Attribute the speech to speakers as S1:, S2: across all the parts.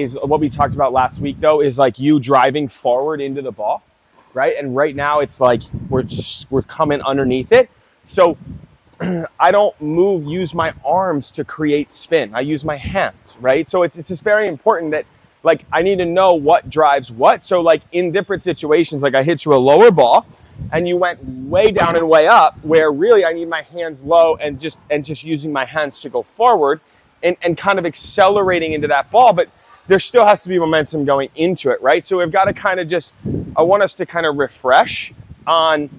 S1: is what we talked about last week, though, is like you driving forward into the ball, right? And right now it's like we're coming underneath it. So I don't use my arms to create spin. I use my hands, right? So it's just very important that like I need to know what drives what. So like in different situations, like I hit you a lower ball and you went way down and way up, where really I need my hands low and just using my hands to go forward and kind of accelerating into that ball. But there still has to be momentum going into it, right? So we've got to kind of I want us to kind of refresh on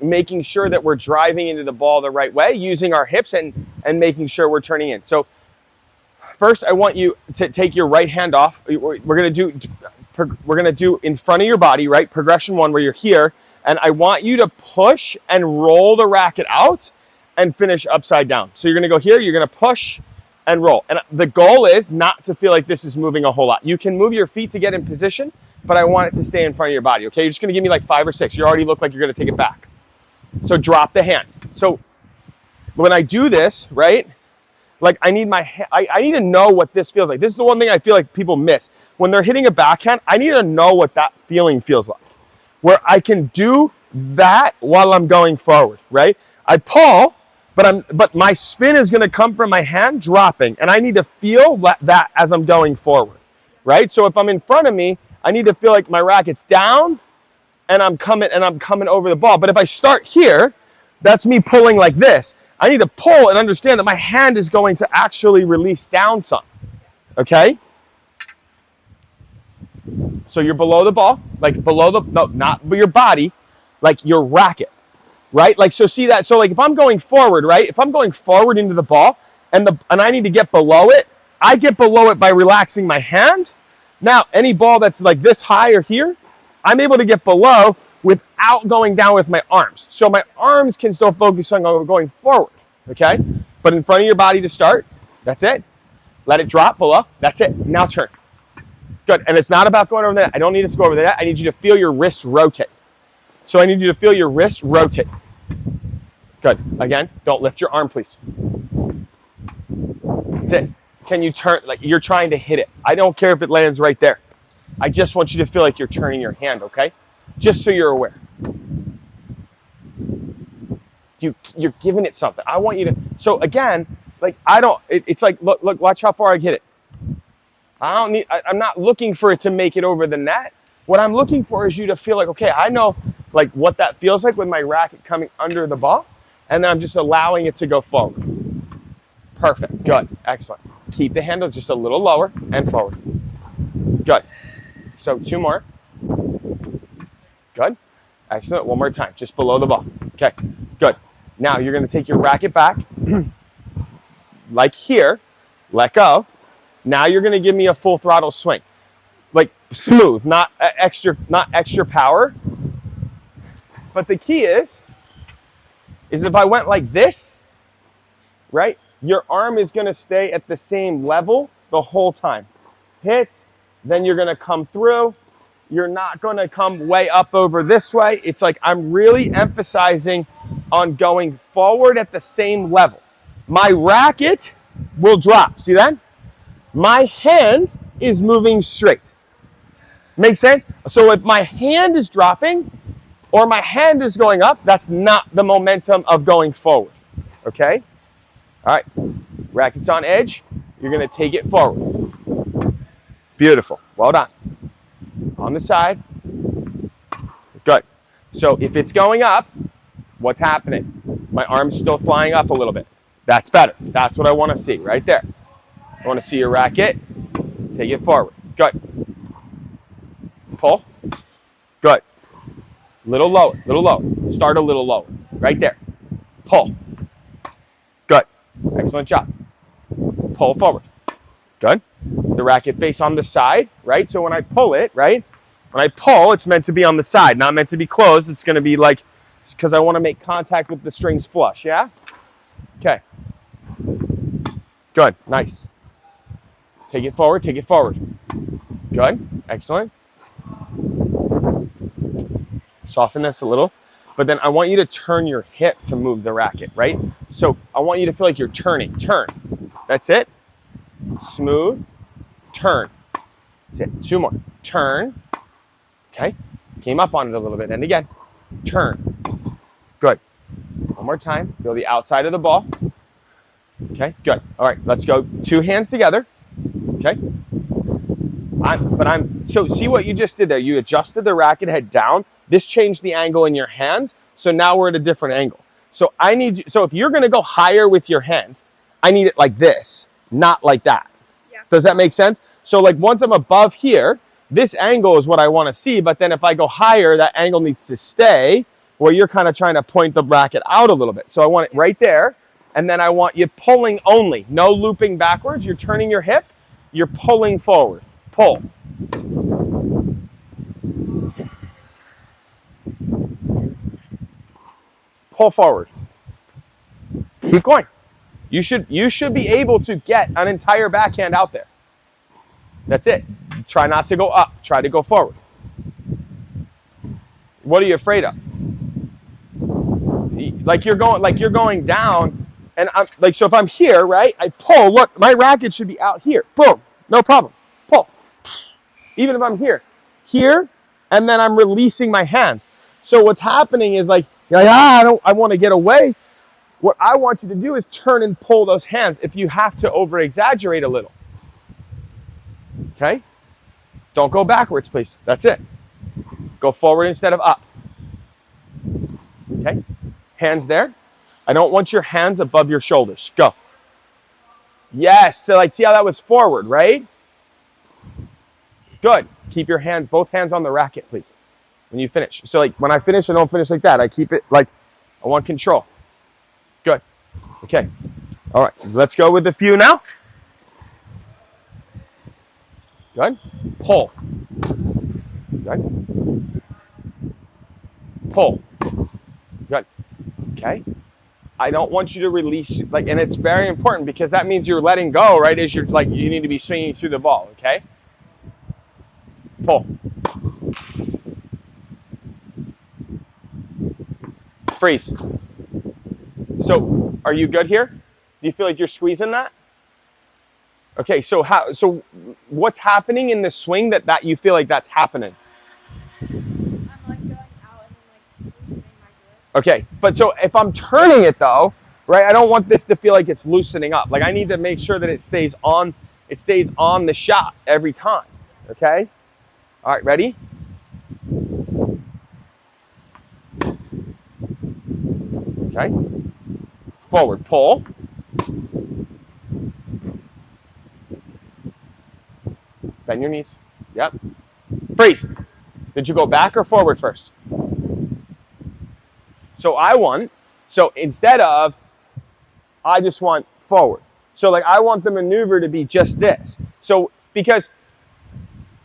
S1: making sure that we're driving into the ball the right way, using our hips and making sure we're turning in. So first, I want you to take your right hand off. We're going to do in front of your body, right? Progression 1, where you're here. And I want you to push and roll the racket out and finish upside down. So you're going to go here, you're going to push and roll. And the goal is not to feel like this is moving a whole lot. You can move your feet to get in position, but I want it to stay in front of your body, okay? You're just going to give me like 5 or 6. You already look like you're going to take it back. So drop the hands. So when I do this, right, like I need I need to know what this feels like. This is the one thing I feel like people miss. When they're hitting a backhand, I need to know what that feeling feels like, where I can do that while I'm going forward, right? I pull, but my spin is going to come from my hand dropping, and I need to feel that as I'm going forward, right? So if I'm in front of me, I need to feel like my racket's down, and I'm coming over the ball. But if I start here, that's me pulling like this. I need to pull and understand that my hand is going to actually release down some, okay? So you're below the ball, like not your body, like your racket, right? Like, so see that? So like if I'm going forward, right? If I'm going forward into the ball and I need to get below it, I get below it by relaxing my hand. Now, any ball that's like this high or here, I'm able to get below without going down with my arms. So my arms can still focus on going forward, okay? But in front of your body to start, that's it. Let it drop below, that's it. Now turn. Good, and it's not about going over that. I don't need us to go over that. I need you to feel your wrists rotate. So I need you to feel your wrists rotate. Good, again, don't lift your arm, please. That's it. Can you turn, like you're trying to hit it. I don't care if it lands right there. I just want you to feel like you're turning your hand, okay? Just so you're aware. You're giving it something. I want you to, so again, like it's like, look, watch how far I get it. I'm not looking for it to make it over the net. What I'm looking for is you to feel like, okay, I know like what that feels like with my racket coming under the ball, and then I'm just allowing it to go forward. Perfect, good, excellent. Keep the handle just a little lower and forward. Good. So 2 more. Good. Excellent. 1 more time. Just below the ball. Okay. Good. Now you're going to take your racket back. Like here. Let go. Now you're going to give me a full throttle swing. Like smooth, not extra power. But the key is if I went like this, right? Your arm is going to stay at the same level the whole time. Hit. Then you're going to come through. You're not going to come way up over this way. It's like I'm really emphasizing on going forward at the same level. My racket will drop. See that? My hand is moving straight. Make sense? So if my hand is dropping or my hand is going up, that's not the momentum of going forward. Okay? All right. Racket's on edge. You're going to take it forward. Beautiful. Well done. On the side. Good. So if it's going up, what's happening? My arm's still flying up a little bit. That's better. That's what I want to see right there. I want to see your racket. Take it forward. Good. Pull. Good. Little lower. Little lower. Start a little lower. Right there. Pull. Good. Excellent job. Pull forward. Good. The racket face on the side, right? So when I pull it, right? When I pull, it's meant to be on the side, not meant to be closed. It's going to be like, because I want to make contact with the strings flush, yeah? Okay. Good. Nice. Take it forward. Take it forward. Good. Excellent. Soften this a little. But then I want you to turn your hip to move the racket, right? So I want you to feel like you're turning. Turn. That's it. Smooth. Turn. That's it. 2 more. Turn. Okay. Came up on it a little bit. And again, turn. Good. One more time. Feel the outside of the ball. Okay, good. All right, let's go. 2 hands together. Okay. So see what you just did there. You adjusted the racket head down. This changed the angle in your hands. So now we're at a different angle. So I need you, so if you're going to go higher with your hands, I need it like this, not like that. Yeah. Does that make sense? So like once I'm above here, this angle is what I want to see. But then if I go higher, that angle needs to stay where you're kind of trying to point the racket out a little bit. So I want it right there. And then I want you pulling only. No looping backwards. You're turning your hip. You're pulling forward. Pull. Pull forward. Keep going. You should be able to get an entire backhand out there. That's it. Try not to go up. Try to go forward. What are you afraid of? Like you're going down, and I'm like, so if I'm here, right? I pull. Look, my racket should be out here. Boom. No problem. Pull. Even if I'm here, and then I'm releasing my hands. So what's happening is like I want to get away. What I want you to do is turn and pull those hands if you have to over-exaggerate a little. Okay? Don't go backwards, please. That's it. Go forward instead of up. Okay? Hands there. I don't want your hands above your shoulders. Go. Yes. So like, see how that was forward, right? Good. Keep your hand, both hands on the racket, please, when you finish. So like when I finish, I don't finish like that. I keep it like I want control. Good. Okay. All right. Let's go with a few now. Good. Pull. Good. Pull. Good. Okay. I don't want you to release, like, and it's very important because that means you're letting go, right? As you're like, you need to be swinging through the ball. Okay. Pull. Freeze. So, are you good here? Do you feel like you're squeezing that? Okay, so what's happening in the swing that you feel like that's happening?
S2: I'm like going out and then like loosening my grip.
S1: Okay, but so if I'm turning it though, right? I don't want this to feel like it's loosening up. Like I need to make sure that it stays on the shot every time. Okay? All right, ready? Okay. Forward, pull. Bend your knees. Yep. Freeze. Did you go back or forward first? So instead of, I just want forward. So like I want the maneuver to be just this. So because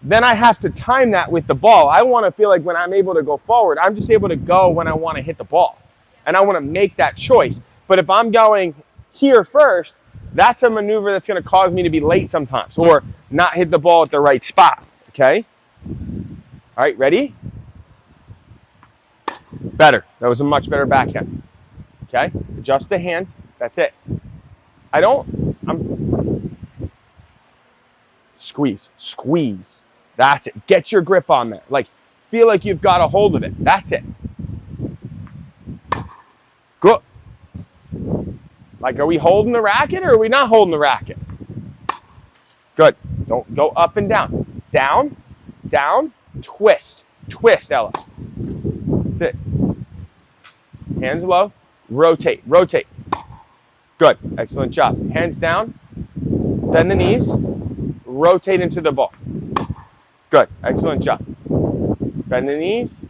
S1: then I have to time that with the ball. I want to feel like when I'm able to go forward, I'm just able to go when I want to hit the ball. And I want to make that choice. But if I'm going here first, that's a maneuver that's going to cause me to be late sometimes or not hit the ball at the right spot. Okay? All right, ready? Better. That was a much better backhand. Okay? Adjust the hands. That's it. Squeeze. Squeeze. That's it. Get your grip on there. Like, feel like you've got a hold of it. That's it. Good. Like, are we holding the racket or are we not holding the racket? Good. Don't go up and down. Down, down, twist. Twist, Ella. That's it. Hands low. Rotate. Rotate. Good. Excellent job. Hands down. Bend the knees. Rotate into the ball. Good. Excellent job. Bend the knees.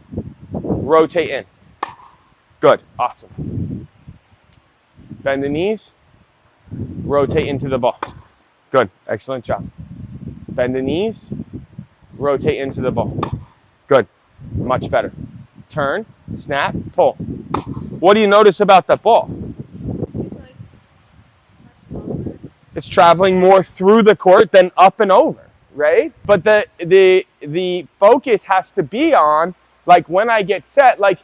S1: Rotate in. Good. Awesome. Bend the knees. Rotate into the ball. Good. Excellent job. Bend the knees. Rotate into the ball. Good. Much better. Turn. Snap. Pull. What do you notice about that ball? It's traveling more through the court than up and over, right? But the focus has to be on, like, when I get set, like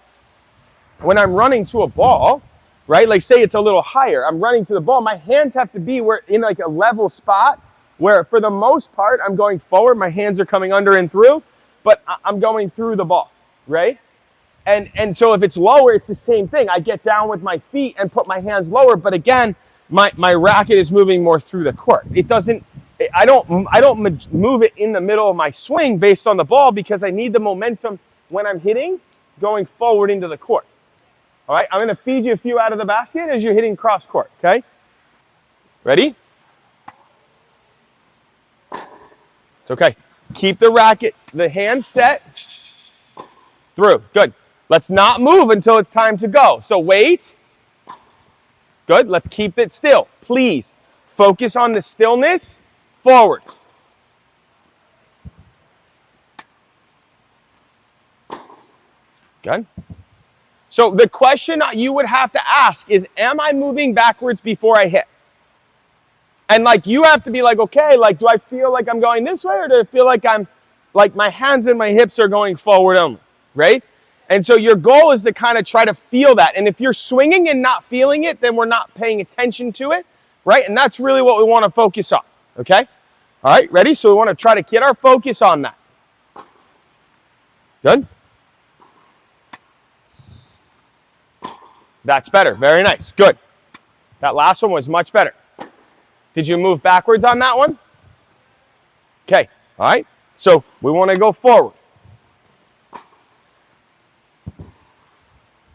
S1: when I'm running to a ball, right? Like say it's a little higher, I'm running to the ball, my hands have to be in like a level spot where for the most part, I'm going forward, my hands are coming under and through, but I'm going through the ball, right? And so if it's lower, it's the same thing. I get down with my feet and put my hands lower, but again, my racket is moving more through the court. It doesn't, I don't move it in the middle of my swing based on the ball because I need the momentum when I'm hitting going forward into the court. All right, I'm going to feed you a few out of the basket as you're hitting cross court, okay? Ready? It's okay. Keep the racket, the hand set through. Good. Let's not move until it's time to go. So wait. Good. Let's keep it still. Please focus on the stillness. Forward. Good. So the question you would have to ask is, am I moving backwards before I hit? And like you have to be like, okay, like do I feel like I'm going this way or do I feel like I'm like my hands and my hips are going forward only, right? And so your goal is to kind of try to feel that. And if you're swinging and not feeling it, then we're not paying attention to it, right? And that's really what we want to focus on, okay? All right, ready? So we want to try to get our focus on that. Good. That's better. Very nice. Good. That last one was much better. Did you move backwards on that one? Okay. All right. So we want to go forward.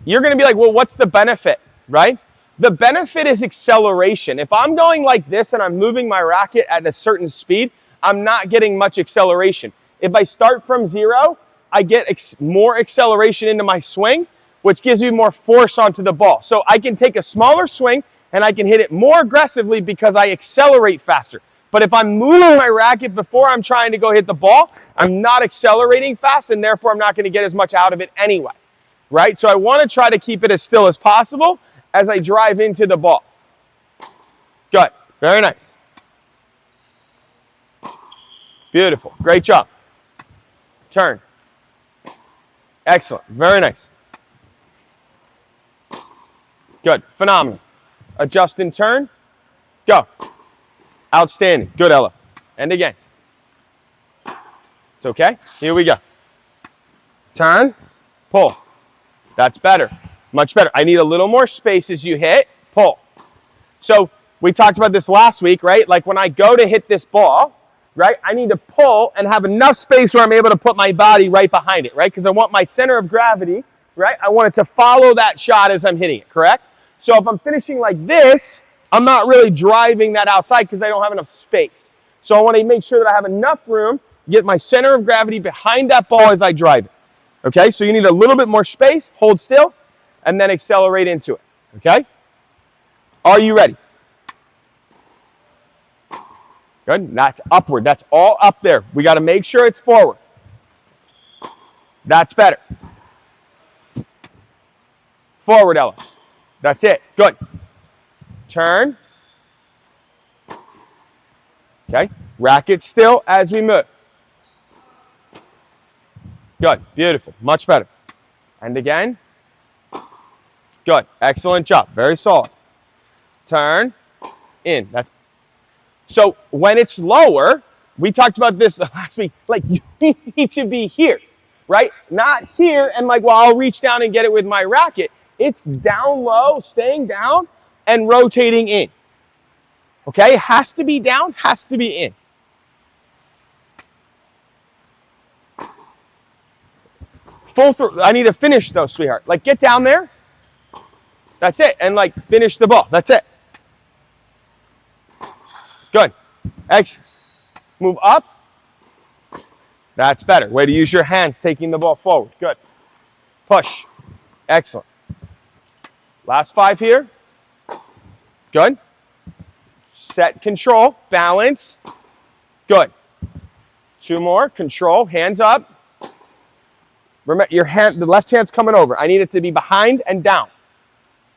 S1: You're going to be like, well, what's the benefit, right? The benefit is acceleration. If I'm going like this and I'm moving my racket at a certain speed, I'm not getting much acceleration. If I start from zero, I get more acceleration into my swing, which gives me more force onto the ball. So I can take a smaller swing and I can hit it more aggressively because I accelerate faster. But if I'm moving my racket before I'm trying to go hit the ball, I'm not accelerating fast and therefore I'm not going to get as much out of it anyway, right? So I want to try to keep it as still as possible as I drive into the ball. Good. Very nice. Beautiful. Great job. Turn. Excellent. Very nice. Good. Phenomenal. Adjust and turn. Go. Outstanding. Good, Ella. And again. It's okay. Here we go. Turn. Pull. That's better. Much better. I need a little more space as you hit. Pull. So we talked about this last week, right? Like when I go to hit this ball, right, I need to pull and have enough space where I'm able to put my body right behind it, right? Because I want my center of gravity, right? I want it to follow that shot as I'm hitting it, correct? So if I'm finishing like this, I'm not really driving that outside because I don't have enough space. So I want to make sure that I have enough room, get my center of gravity behind that ball as I drive it. Okay, so you need a little bit more space, hold still, and then accelerate into it. Okay? Are you ready? Good. That's upward. That's all up there. We got to make sure it's forward. That's better. Forward, Ella. That's it. Good. Turn. Okay. Racket still as we move. Good. Beautiful. Much better. And again. Good. Excellent job. Very solid. Turn. In. That's so when it's lower, we talked about this last week, like you need to be here, right? Not here and like, well, I'll reach down and get it with my racket. It's down low, staying down and rotating in. Okay? Has to be down, has to be in. Full through. I need to finish though, sweetheart. Like get down there. That's it. And like finish the ball. That's it. Good. Excellent. Move up. That's better. Way to use your hands taking the ball forward. Good. Push. Excellent. Last 5 here. Good. Set, control, balance. Good. 2 more. Control. Hands up. Remember, your hand, the left hand's coming over. I need it to be behind and down.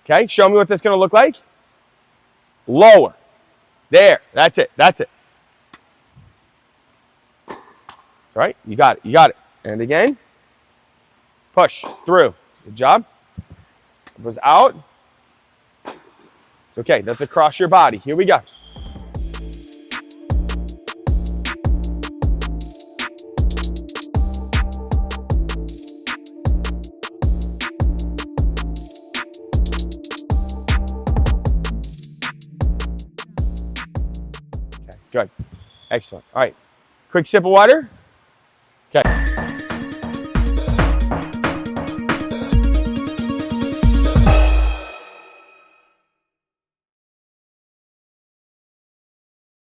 S1: Okay. Show me what that's going to look like. Lower. There. That's it. That's it. That's all right. You got it. You got it. And again. Push. Through. Good job. It goes out. It's okay. That's across your body. Here we go. Good. Excellent. All right. Quick sip of water.